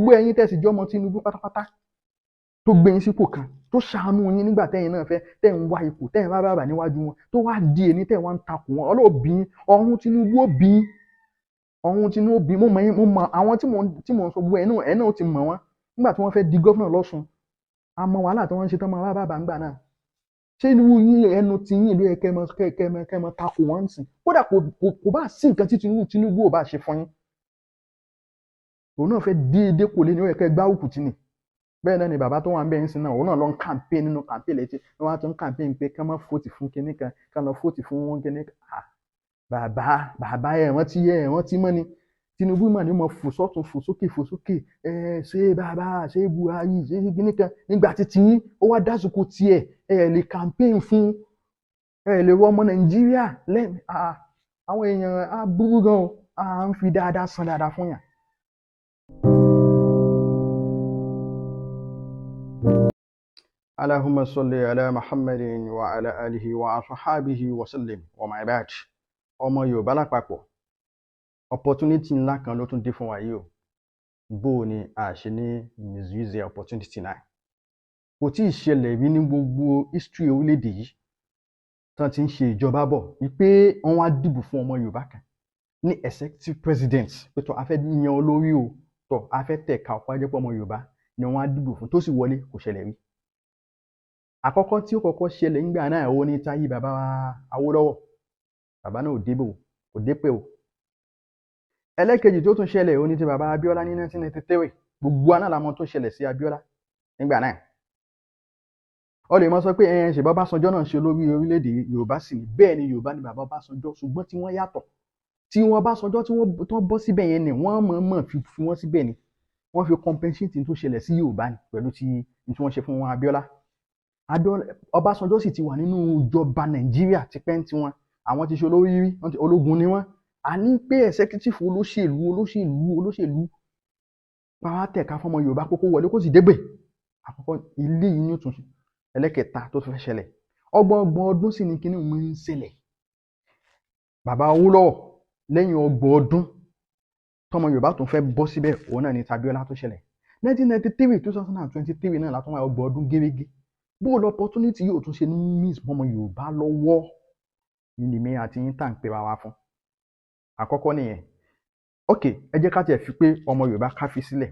gbogbo ẹ̀yin tẹ́ sì jọ ọmọ Tinubu pátápátá tó gbé yín sípò kan tó ṣàánú yín nígbà tẹ́yin náà fẹ́ tẹ́ ń wá ipò tẹ́yin bá bàbà níwájú wọn tó wá di ẹni tẹ́ wá ń takò wọn ọlọ́ọ̀bí ọ̀hún Tinubu òbí ọ̀hún Tinubu òbí mo mọ àwọn tí mò ń sọ gbogbo ẹ̀ náà ti mọ̀ wọ́n nígbà tí wọ́n fẹ́ di gọ́fìnà lọ́sùn àmọ́ wàhálà tí wọ́n ń ṣe tán máa bá bàbá ńgbà náà ṣé irú yín ẹnu ti yín ìlú kẹmọ takò wọ́n sì kódà kò bá sí nǹkan tí Tinubu ò bá ṣe fún yín òun náà fẹ́ dé kò lé ní ó yẹ kẹ́ gbá òkú tì ní bẹ́ẹ̀ náà ni bàbá tó wà ń bẹ́ẹ̀ ń sin náà òun náà lọ ń campaign nínú campaign létí wọ́n á tún campaign pé ká má fòtì fún kinní kan ká lọ fòtì fún kinní kan bàbá wọ́n ti mọ́ ni Tinubu mà ní mo fò sọ́tún fò sókè ṣé bàbá ṣé Buhari ṣé kinní kan nígbà títí yín ó wá dásìkò tiẹ̀ lè campaign fún lè rọ ọmọ Nàìjíríà àwọn èèyàn á burú gan à ń fi dáadáa san dáadáa fún yàn. Allahumma salli ala Muhammadin wa ala alihi wa ashabihi wa sallim wa my bad. Ọmọ Yorùbá lápapọ̀ opportunity ńlá kan ló tún dé fún wa yìí o bó ni a ṣe ní misuse opportunity náà kò tí ì ṣẹlẹ̀ rí ní gbogbo history orílẹ̀-èdè yìí tán ti ń ṣe ìjọba bọ̀ wípé wọ́n wá dìbò fún ọmọ Yorùbá kan ní executive president pé tó a fẹ́ yan olórí o tó a fẹ́ tẹ̀ka ọ̀pọ̀ ajẹ́pọ̀ ọmọ Yorùbá ni wọ́n á dìbò fún tó sì wọlé kò ṣẹlẹ̀ rí. Àkọ́kọ́ tí ó kọ́kọ́ ṣẹlẹ̀ nígbà náà ó ní Táyé bàbá Awólọ́wọ̀ bàbá náà ò débò kò dépè o. Ẹlẹ́kejì tó tún ṣẹlẹ̀ ó ní ti bàbá Abíọ́lá ní 1993 gbogbo àná làwọn tó ṣẹlẹ̀ sí Abíọ́lá nígbà náà. Ó lè mọ sọ pé ṣèbá Ọbásanjọ́ náà ṣe olórí orílẹ̀-èdè Yorùbá sì ni bẹ́ẹ̀ ni Yorùbá ni bàbá Ọbásanjọ́ ṣùgbọ́n tí wọ́n yàtọ̀ tí wọ́n Ọbásanjọ́ tí wọ́n bọ́ síbẹ̀ yẹn ni wọ́n mọ̀ fi wọ́n síbẹ̀ ni wọ́n fi compensate tó ṣẹlẹ̀ sí Yorùbá ni pẹ̀lú tí wọ́n ṣe fún wọn Abíọ́lá. Ọbásanjọ́ sì ti wà nínú ìjọba Nàìjíríà tipẹ́ tí wọn àwọn ti ṣe olórí rí ológun ni wọ́n a ní pé executive olóṣèlú pàwọ́ tẹ̀ka fọmọ Yorùbá kókó wọlé kó sì dégbè àkọ́kọ́ ilé yìí ní òtún ẹlẹ́kẹta tó fẹ́ ṣẹlẹ̀ ọgbọ̀n ọdún sì ní kíní mọ́ ń ṣẹlẹ̀ bàbá Awólọ́wọ̀ lẹ́yìn ọgbọ̀n ọdún tọmọ Yorùbá tó fẹ́ bọ́ síbẹ̀ òun náà ní Abíọ́lá tó ṣẹlẹ̀ 1993 2023 náà látọ́ ọgbọ̀n ọdún gẹ́gẹ́ bó lọ opportunity yóò tún ṣe ní miss mọ́mọ Yorùbá lọ́wọ́ ní mi àti yín tà ń pè wá fún àkọ́kọ́ nìyẹn ok ẹ jẹ́ ká tiẹ̀ fi pé ọmọ Yorùbá ká fi sílẹ̀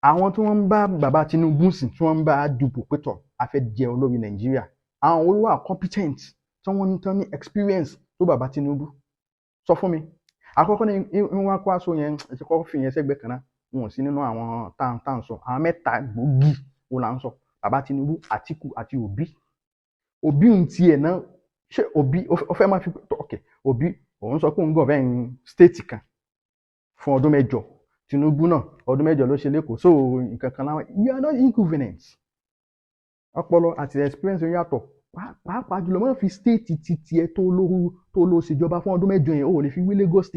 àwọn tí wọ́n ń bá bàbá Tinubu sìn tí wọ́n ń bá dùbò pétọ̀ a fẹ́ jẹ olórí Nàìjíríà àwọn olówó competent tí wọ́n ń tán ní experience tó bàbá Tinubu sọ fún mi àkọ́kọ́ ní wọ́n kó aṣọ yẹn ẹ ti kọ́ fi yẹn sẹ́gbẹ̀ẹ́ kan náà wọn ò sí nínú àwọn tá à ń sọ àwọn mẹ́ta gbòógì wo là ń sọ bàbá Tinubu Àtíkù àti Òbí ń tiẹ̀ náà ṣé Òbí ó fẹ́ máa fi ok Òbí òun sọ pé òun gọ̀ọ́fẹ́ state kan fún ọdún mẹ́jọ Tinubu náà ọdún mẹ́jọ ló ṣe lẹ́kọ̀ọ́ so nǹkan kan láwọn you are not inconvenient ọpọlọ àti experience yàtọ̀ pàápàá jùlọ máa fi state ti tiẹ̀ tó lọ ṣèjọba fún ọdún mẹ́jọ yẹn ó lè fi wí Lagos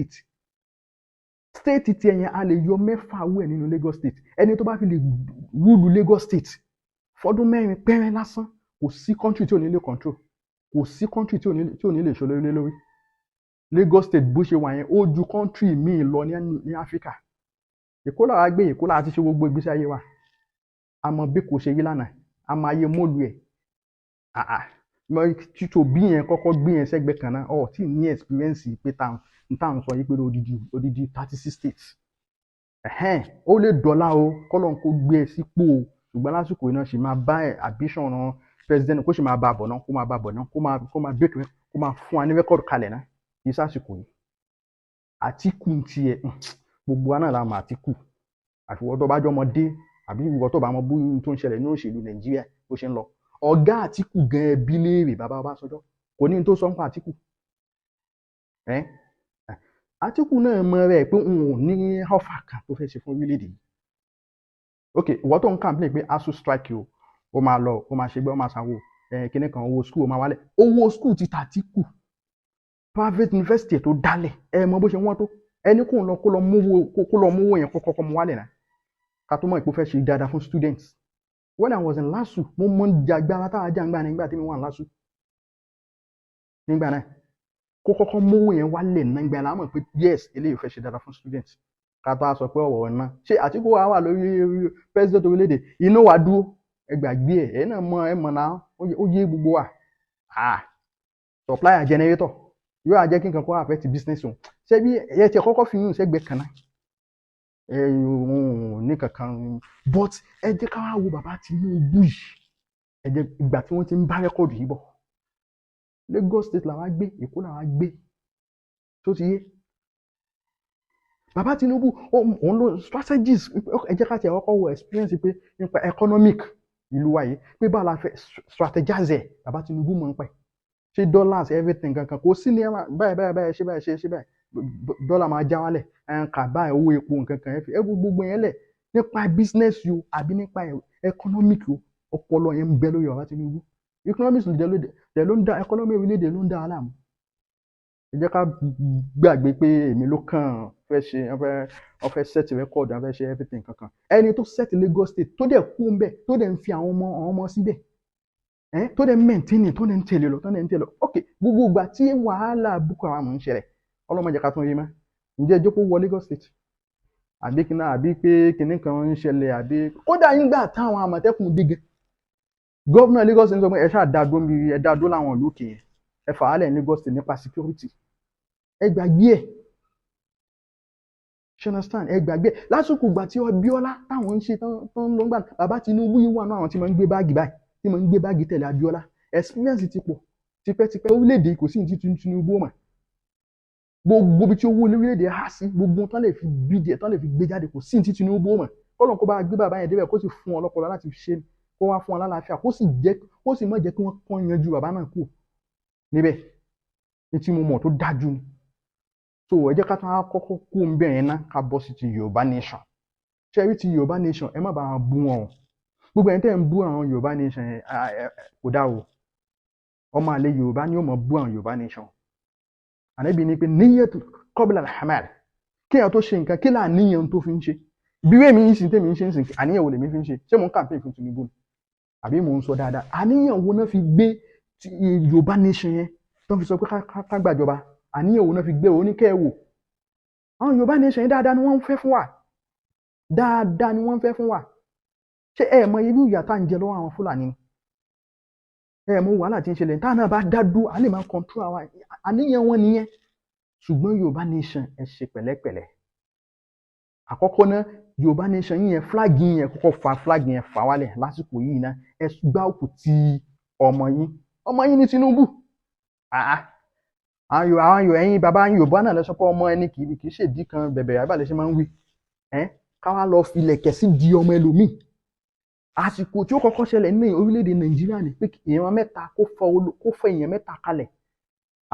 state tiẹ̀ yẹn a lè yọ mẹ́fà wẹ̀ nínú Lagos state ẹni tó bá fi lè rúlu Lagos state fọdún mẹ́rin pẹ́rẹ́ lásán kò sí country tí ò ní lè control kò sí country tí ò ní lè ṣe lórí Lagos state bó ṣe wà yẹn ó ju country míì lọ ní Africa Èkó làwa gbé Èkó làwa ti ṣe gbogbo ìgbésí ayé wa àmọ́ bí kò ṣe rí lánàá àmọ́ ayé mọ́lù ẹ̀ títò bí yẹn kọ́kọ́ gbé yẹn sẹ́gbẹ́ kan náà ọ̀ tí ní experience pé tá à ń sọ yí pé odidi 36 states ó lè dọ́là o kọ́lọ́n kó gbé ẹ sípò o ṣùgbọ́n lásìkò iná ṣì máa bá ambition náà president kó ṣì máa bá a bọ̀ náà kó máa break kó máa fún wa ní rẹ́kọ̀dù kalẹ̀ náà kì í sásìkò yìí Àtíkù tiẹ̀ gbogbo wa náà la mọ̀ Àtíkù àfiwọ́ tó bá jọ ọmọdé àbí ìwọ tó bá mọ bó tó ń ṣẹlẹ̀ ní òṣèlú Nàìjíríà bó ṣe ń lọ ọ̀gá Àtíkù gan ẹbí léèrè bàbá Ọbásanjọ́ kò ní tó sọ ń pa Àtíkù Àtíkù náà mọ rẹ̀ pé òun ò ní ọ̀fà kan tó fẹ́ ṣe fún orílẹ̀-èdè yìí ok ìwọ tó ń campaign pé ASUU strike o ó máa lọ ó máa ṣe gbé ó máa sanwó kíní kan owó school ó máa wálẹ̀ owó school ti t'Àtíkù private university tó dálẹ̀ mọ bó ṣe wọ́n tó ẹni kó lọ mówó yẹn kọ́kọ́ mú wálẹ̀ náà ká tó mọ̀ ìpò fẹ́ ṣe dáadáa fún students when I was in LASU mo mọ jàgbára tá a jà ń gbà nígbà tí mi wà ní LASU nígbà náà kó kọ́kọ́ mówó yẹn wálẹ̀ náà gbà láàmú pé yes eléyìí fẹ́ ṣe dáadáa fún students ká tó a sọ pé ọ̀rọ̀ iná ṣé Àtíkù wa wà lórí president orílẹ̀-èdè iná wa dúró ẹ gbàgbé ẹ̀ náà mọ̀ náà ó yé gbogbo wa supplier generator yóò á jẹ́ kí nǹkan kó affect business òun ṣé bí ẹ ti kọ́kọ́ fi yún sẹ́gbẹ̀ẹ́ kan náà ní kankan but ẹ jẹ́ ká wá wo bàbá Tinubu yìí ẹ jẹ́ ìgbà tí wọ́n ti ń bá rẹ́kọ̀dù yìí bọ̀ Lagos state làwa gbé Èkó làwa gbé tó ti yé bàbá Tinubu òun ló strategies ẹ jẹ́ ká tiẹ̀ kọ́kọ́ wo experience pé nípa economic ìlú wa yìí pé báwo la fẹ́ strategize ẹ̀ bàbá Tinubu mọ̀ ń pẹ́ ṣé dollars everything kankan kò sí ní báyìí ṣe báyìí dọ́là máa já wálẹ̀ kà báyìí owó epo nǹkan kan ẹ gbogbo yẹn lẹ̀ nípa business yìí àbí nípa economic yìí ọpọlọ yẹn ń bẹ lórí bàbá Tinubu economics dẹ̀ ló ń dá economy orílẹ̀-èdè ló ń dá aláàmú ẹ jẹ́ ká gbàgbé pé èmi ló kàn fẹ́ ṣe wọ́n fẹ́ set record wọ́n fẹ́ ṣe everything kankan ẹni tó set Lagos state tó dẹ̀ kú ń bẹ̀ tó dẹ̀ ń fi àwọn ọmọ síbẹ̀ tó dẹ̀ ń maintain tó dẹ̀ ń tẹ̀lé lọ ok gbogbo ìgbà tí wàhálà Boko Haram ń ṣẹlẹ̀ ọlọ́mọdé ká tún rí mọ́ ǹjẹ́ ìjókòó wọ Lagos state àbí pé kinní kan ń ṣẹlẹ̀ àbí kódà nígbà táwọn àmọ̀tẹ́kùn dé gan gómìnà Lagos state ń sọ pé ẹ ṣáà dá dó láwọn ìlú òkè yẹn ẹ fà á lẹ̀ ní Lagos state nípa security ẹ gbàgbé ẹ̀ ṣe understand ẹ gbàgbé ẹ̀ lásìkò ìgbà tí Abíọ́lá táwọn ń ṣe tán ló ń gbà bàbá Tinubu yìí wà náà àwọn tí máa ń gbé báàgì báyìí tí máa ń gbé báàgì tẹ̀lé Abíọ́lá experience ti pọ̀ tipẹ́tipẹ́ orílẹ̀-èdè kò sí ní ti Tinubu mọ̀ gbogbo bí tí owó orílẹ̀-èdè há sí gbogbo tán lè fi bídìẹ̀ tán lè fi gbé jáde kò sí ní ti Tinubu mọ̀ kọ́lọ̀ kó bá gbé bàbá yẹn débẹ̀ kó sì fún wọn lọ́pọlọ láti ṣe kó wá fún wọn lálàáfíà kó sì má jẹ́ kí wọ́n kàn yanjú bàbá náà kú níbẹ̀ ní tí mo mọ̀ tó dájú ni so ẹ jẹ́ ká tún á kọ́kọ́ kú ń bẹ̀ yẹn ná ká bọ́ sí ti Yorùbá nation ṣé rí ti Yorùbá nation ẹ má bá wọn bú wọn o gbogbo ẹni tẹ́ ń bú àwọn Yorùbá nation yẹn kò dá o ọmọ àlè Yorùbá ni ó mọ̀ bú àwọn Yorùbá nation ànábì ní pé níyẹ̀tù qabla al-hamal kí èèyàn tó ṣe nǹkan kí là níyàn tó fi ń ṣe bí wẹ́ẹ̀ mi ń sin tèmi ń ṣe ń sìn àníyàn wo lèmi fi ń ṣe ṣé mò ń campaign fún Tinubu àbí mò ń sọ dáadáa àníyàn wo náà fi gbé Yorùbá nation yẹn tó fi sọ pé ká gbàjọba àníyàn wo náà fi gbé oníkẹ́ wò àwọn Yorùbá nation yẹn dáadáa ni wọ́n ń fẹ́ fún wa dáadáa ni wọ́n ń fẹ́ fún wa ṣé ẹ mọ irú ìyà tá à ń jẹ lọ́wọ́ àwọn Fúlàní ni ẹ mọ wàhálà tí ń ṣẹlẹ̀ tá náà bá dá dúró a lè máa control àwa àníyàn wọn nìyẹn ṣùgbọ́n Yorùbá nation ẹ ṣe pẹ̀lẹ́pẹ̀lẹ́ àkọ́kọ́ náà Yorùbá nation yẹn flag yẹn kọ́kọ́ fa flag yẹn fà wálẹ̀ lásìkò yìí náà ẹ gbá òkú ti ọmọ yín ní Tinubu àwọn ẹ̀yin bàbá Yorùbá náà lọ sọ pé ọmọ ẹni kì í ṣèdí kan bẹ̀bẹ̀ àbálẹ̀ ṣe máa ń wí ká wá lọ filẹ̀ kẹ̀sí di ọmọ ẹlòmíì àsìkò tí ó kọ́kọ́ ṣẹlẹ̀ ní orílẹ̀-èdè Nàìjíríà ni pé èèyàn mẹ́ta kó fọ èèyàn mẹ́ta kalẹ̀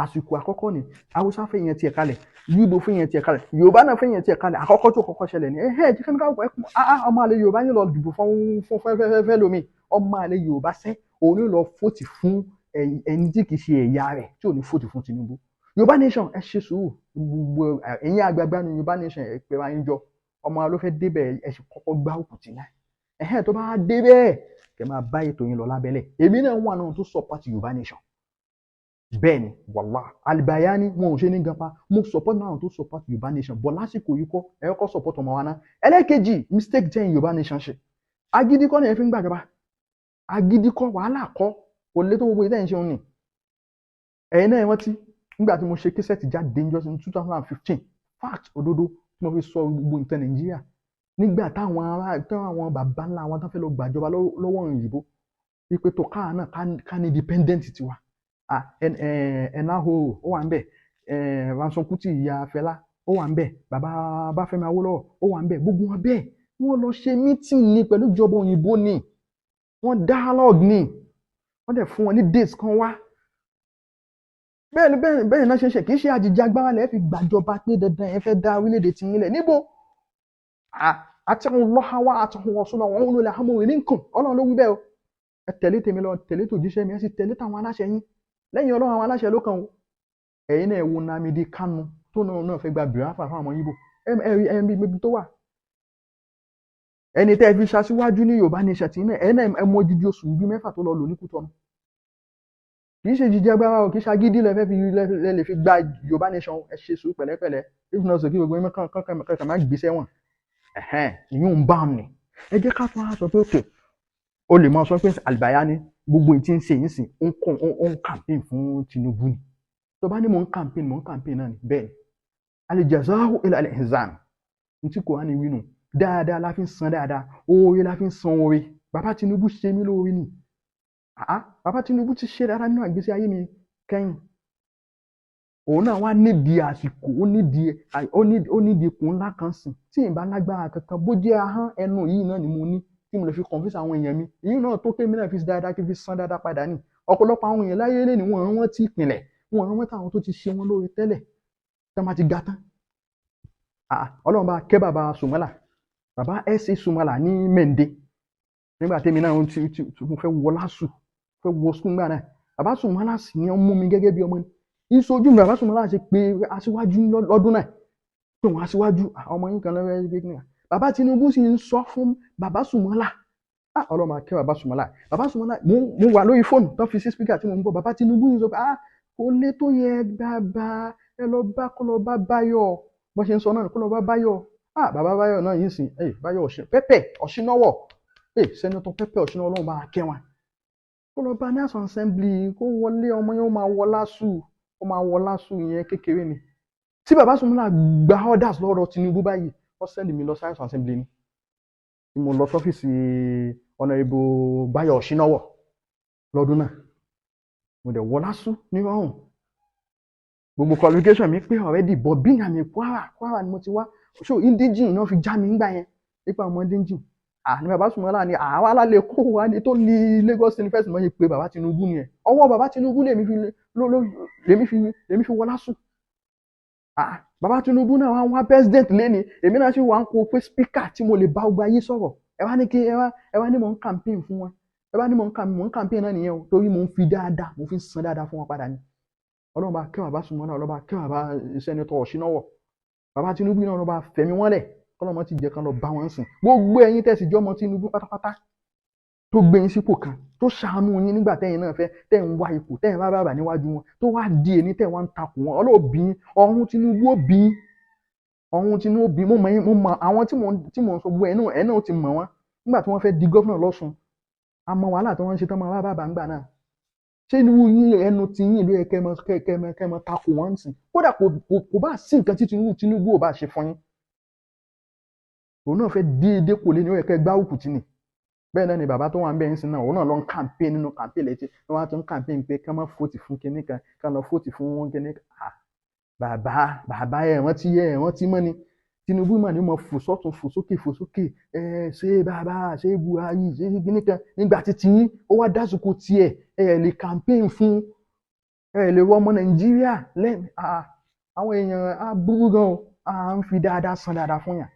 àsìkò àkọ́kọ́ ni Haúsá fẹ́ èèyàn tiẹ̀ kalẹ̀ Yíbò fẹ́ èèyàn tiẹ̀ kalẹ̀ Yorùbá náà fẹ́ èèyàn tiẹ̀ kalẹ̀ àkọ́kọ́ tí ó kọ́kọ́ ṣẹlẹ̀ ni jí kẹ́mi káwọ́ ọmọ àlè Yorùbá yín lọ dìbò fún fẹ́ lómi ọmọ àlè Yorùbá sẹ́ òun ní lọ fòtì fún ẹni tí kì í ṣe ẹ̀yà rẹ̀ tí ò ní fòtì fún Tinubu Yorùbá nation ẹ ṣe sùúrù gbogbo ẹ̀yin àgbààgbà ní Yorùbá nation ẹ pé wá ń jọ ọmọ ló fẹ́ débẹ̀ ẹ sì kọ́kọ́ gbá òkùtì náà tó bá dé bẹ́ẹ̀ kẹ́ máa bá ètò yín lọ lábẹ́lẹ̀ èmi náà wà náà tó support Yorùbá nation bẹ́ẹ̀ ni wàllá Al-Bayani wọn ò ṣe ní gan-pa mo support náà tó support Yorùbá nation bọ̀ lásìkò yìí kọ́ ẹ kọ́ support ọmọ wa náà ẹlẹ́ẹ̀kejì mistake jẹ́ Yorùbá nation ṣe agídí kọ́ ni ẹ fi ń gbàjọba agídí kọ́ wàhálà kọ́ kò lè tó gbogbo ìtẹ́ ìṣe òun ni ẹ̀yin náà rántí nígbà tí mo ṣe késẹ̀tì jáde dangerous in 2015 fact òdodo tí mo fi sọ gbogbo nǹkan Nàìjíríà nígbà táwọn bàbá ńlá wọn tán fẹ́ lọ gbàjọba lọ́wọ́ òyìnbó wípé tó káà náà ká ní independent tiwa ẹnáhó ó wà ń bẹ̀ Ransome Kuti ìyá Fẹlá ó wà ń bẹ̀ bàbá Báfẹ́mi Awólọ́wọ̀ ó wà ń bẹ̀ gbogbo wọn bẹ́ẹ̀ wọ́n lọ ṣe meeting ní pẹ̀lú ìjọba òyìnbó ni wọ́n dialogue ni wọ́n dẹ̀ fún wọn ní dates kan wá bẹ́ẹ̀ náà ṣe ń ṣe kì í ṣe àjìjà agbára lẹ́ẹ̀ fi gbàjọba pé dandan ẹ fẹ́ dá orílẹ̀-èdè tí yín lẹ̀ níbo àtẹ̀hún lọ́hàwá àtẹ̀hún ọ̀ṣun àwọn olùlẹ̀ àmọ́ ìní nǹkan ọlọ́run ló wí bẹ́ẹ̀ o ẹ tẹ̀lé tèmi lọ tẹ̀lé tòjíṣẹ́ mi ẹ sì tẹ̀lé táwọn aláṣẹ yín lẹ́yìn ọlọ́run àwọn aláṣẹ ló kàn o ẹ̀yin náà wo Nnamdi Kanu tó náà fẹ́ gba Biafra fún àwọn Yíbò ẹ̀ ń bí tó wà ẹni tẹ́ fi ṣaṣíwájú ní Yorùbá nation tí náà ẹ̀ náà ẹ mọ jíjí oṣù bí 6 tó lọ lò ní Kútọ́nù kì í ṣe jíjẹ agbára o, kì í ṣe agídí lè fi gba Yorùbá nation. Ẹ ṣe sùúrù pẹ̀lẹ́pẹ̀lẹ́, if not so kí gbogbo yín kankan má gbé sẹ́wọ̀n. Ìyún ń bá mi. Ẹ jẹ́ ká tún wá sọ pé òkè o lè máa sọ pé àlùbáyá ni gbogbo ìtí ń ṣe yín sìn ó ń campaign fún Tinubu ni. Tó bá ní mò ń campaign náà ni bẹ́ẹ̀ ni. Al-jazā'u illa al-ihsān. Ní tí kò wá ní wínú dáadáa la fi ń san dáadáa, oore la fi ń san oore. Bàbá Tinubu ṣe mí lóore ni. Bàbá Tinubu ti ṣe dáadáa nínú àgbésí ayé mi kẹ́yìn. Òun náà wá nídìí àsìkò, ó nídìí ipò ńlá kan sìn tí ìbá lágbára kankan bó jẹ́ ahọ́n ẹnu yìí náà ni mo ní tí mo lè fi convince àwọn èèyàn mi. Èyí náà tó kémi náà fi dáadáa kí n fi san dáadáa padà ní. Ọ̀pọ̀lọpọ̀ àwọn èèyàn láyé lé ní wọ́n rán tí ìpìlẹ̀, wọ́n rán táwọn tó ti ṣe wọn lóore tẹ́lẹ̀ tí wọ́n bá ti ga tán. Ọlọ́run bá kẹ́ bàbá Sùmọ́là, bàbá S.A. Sùmọ́là ní Mẹ́ndé nígbà tèmi náà mo fẹ́ wọ lásù, fẹ́ wọ sùn gbà náà. Bàbá Sùmọ́là sì ni wọ́n mú mi gẹ́gẹ́ bí ọmọ ni. Ìṣojú mi bàbá Sùmọ́là ṣe pé aṣíwájú lọ́dún náà pé wọ́n aṣíwájú ọmọ yín kan lọ́wọ́ ẹgbẹ́ náà. Bàbá Tinubu sì ń sọ fún bàbá Sùmọ́là. Ọlọ́run máa kẹ́ bàbá Sùmọ́là. Bàbá Sùmọ́là mo wà lórí fóònù tó fi sí spíkà tí mo ń gbọ́. Bàbá Tinubu ń sọ pé kò lè tó yẹ bàbá ẹ kó lọ bá Báyọ̀. Bó ṣe ń sọ náà kó lọ bá Báyọ̀. Bàbá Báyọ̀ náà yìí sìn Báyọ̀ Pẹ́pẹ́ Ọ̀ṣínáwọ̀ sẹ́nitọ́ Pẹ́pẹ́ Ọ̀ṣínáwọ̀ Ọlọ́run bá kẹ́ wọn. Kó lọ bá National Assembly kó wọlé ọmọ yẹn ó máa wọ lásù yẹn kékeré ni. Tí bàbá Sùmọ́là gba orders lọ́dọ̀ Tinubu báyìí wọ́n send mi lọ National Assembly ni. Tí mo lọ sọ́fíìsì Honorable Báyọ̀ Ọ̀ṣínáwọ̀ lọ́dún náà mo dẹ̀ wọ lásù ní ọ̀hún. Gbogbo qualification mi pé already bọ̀ bí àmì Kwara ni mo ti wá. So indigene náà fi já mi ńgbà yẹn nípa ọmọ indigene. Ní bàbá Sùmọ́là ni àwa alálẹ̀ kó wa ni tó ní Lagos University mọ́ yìí pé bàbá Tinubu ni ẹ̀. Ọwọ́ bàbá Tinubu lèmi fi wọ lásù. Bàbá Tinubu náà wá president lẹ́ni èmi náà sì wà ń kó pé speaker tí mo lè bá ọgbà yé sọ̀rọ̀. Ẹ wá ní mò ń campaign fún wọn. Ẹ wá ní mò ń campaign náà nìyẹn o torí mò ń fi dáadáa mo fi ń san dáadáa fún wọn padà ni. Ọlọ́run bá kẹ́ bàbá Sùmọ́là, Ọlọ́run bá kẹ́ bàbá sẹ́nitọ́ Ọ̀ṣínáwọ̀. Bàbá Tinubu náà ló bá fẹ̀mí wọn lẹ̀ kọ́lọ́mọ ti jẹ́ kan lọ bá wọn sìn. Gbogbo ẹ̀yin tẹ̀sí jọmọ Tinubu pátápátá tó gbé yín sípò kan tó ṣàánú yín nígbà tẹ́yin náà fẹ́ tẹ́ ń wá ipò tẹ́yin bá bàbà níwájú wọn tó wá di èní tẹ́ wá ń takò wọn ọlọ́ọ̀bí ọ̀hún Tinubu òbí mo mọ àwọn tí mò ń sọ gbogbo ẹ̀ náà ti mọ̀ wọ́n nígbà tí wọ́n fẹ́ di gọ́fúnà lọ́sùn àmọ́ wàhálà tí wọ́n ń ṣe tán máa bá bàbá ń gbà náà ṣé inú yín ẹnu ti yín ìlú kẹ́mọ takò wọ́n sìn kódà kò bá sí nǹkan tí Tinubu ò bá ṣe fún yín òun náà fẹ́ dé kò lé ní ó yẹ kẹ́ gbá òkú tì ní bẹ́ẹ̀ náà ni bàbá tó wà ń bẹ́ẹ̀ ń sin náà òun náà lọ ń campaign nínú campaign létí wọ́n á tún campaign pé ká má fòtì fún kinní kan ká lọ fòtì fún kinní kan bàbá ẹ̀wọ̀n tí mọ́ ni Tinubu mà ní mo fò sọ́tún fò sókè ṣé bàbá ṣé Buhari ṣé kinní kan nígbà títí ó wá dásìkò tiẹ̀ lè campaign fún lè wọ ọmọ Nàìjíríà àwọn èèyàn á burú gan à ń fi dáadáa san dáadáa fún yàn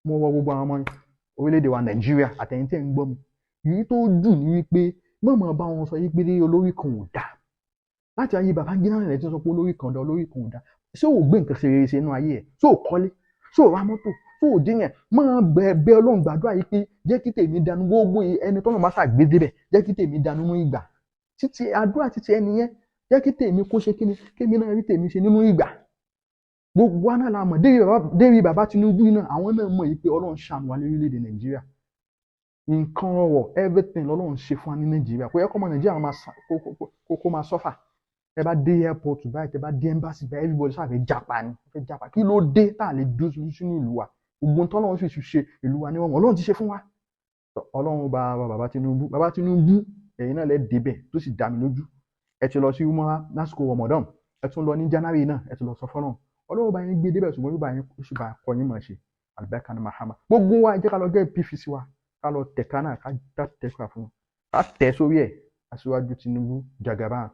mo wọ gbogbo àwọn ọmọ orílẹ̀-èdè wa Nàìjíríà àtẹ̀yìn tẹ̀ ń gbọ́ mi èyí tó dùn ní wípé mọ̀mọ́ bá wọn sọ yí pé olórí kan ò dáa láti ayé Babangida rẹ̀ tí wọ́n sọ pé olórí kan ò dáa ṣé ò gbé nǹkan ṣe rere ṣe inú ayé ẹ̀ ṣé ò kọ́lé ṣé ò ra mọ́tò ṣé ò díyàn máa bẹ Ọlọ́run gbàdúrà yìí pé jẹ́ kí tèmi dànù gbogbo ẹni tọ́nà bá ṣàgbé débẹ̀ jẹ́ kí tèmi dànù nínú ìgbà títí àdúrà títí ẹni yẹn jẹ́ kí tèmi kó ṣe kíni kémi náà rí tèmi ṣe nínú ìgbà gbogbo àná la mọ̀ dérí bàbá Tinubu náà àwọn náà mọ̀ yìí pé Ọlọ́run ṣàánú wa lórílẹ̀‐èdè Nàìjíríà nǹkan ọ̀rọ̀ everything lọ́lọ́run ṣe fún wa ní Nàìjíríà kò yẹ kọ́ ọmọ Nàìjíríà kó máa sọ́fà ẹ bá dé airport báyìí tẹ bá dé embassy báyìí everybody ṣáà fẹ́ japa kí ló dé tá a lè dúró sínú ìlú wa gbogbo tọ́lọ́run sì ṣe ìlú wa ní wọn Ọlọ́run ti ṣe fún wa Ọlọ́run bá bàbá Tinubu ẹ̀yin náà lẹ́ débẹ̀ tó sì dá mi lójú ẹ ti lọ sí umara lásìkò Ramadan ẹ tún lọ ní January náà ẹ ti lọ sọ fọ́nà Ọlọ́run bá yín gbé débẹ̀ ṣùgbọ́n yóò bá yín oṣù bá kọ yín mọ̀ ṣe àlùbáríkà ní mahama gbogbo wa ẹ jẹ́ ká lọ gẹ́ PVC wa ká lọ tẹ̀ka náà ká tẹ̀ka fún ká tẹ̀ sórí ẹ̀ aṣíwájú Tinubu Jagaban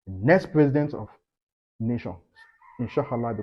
the next president of the nation inshallah.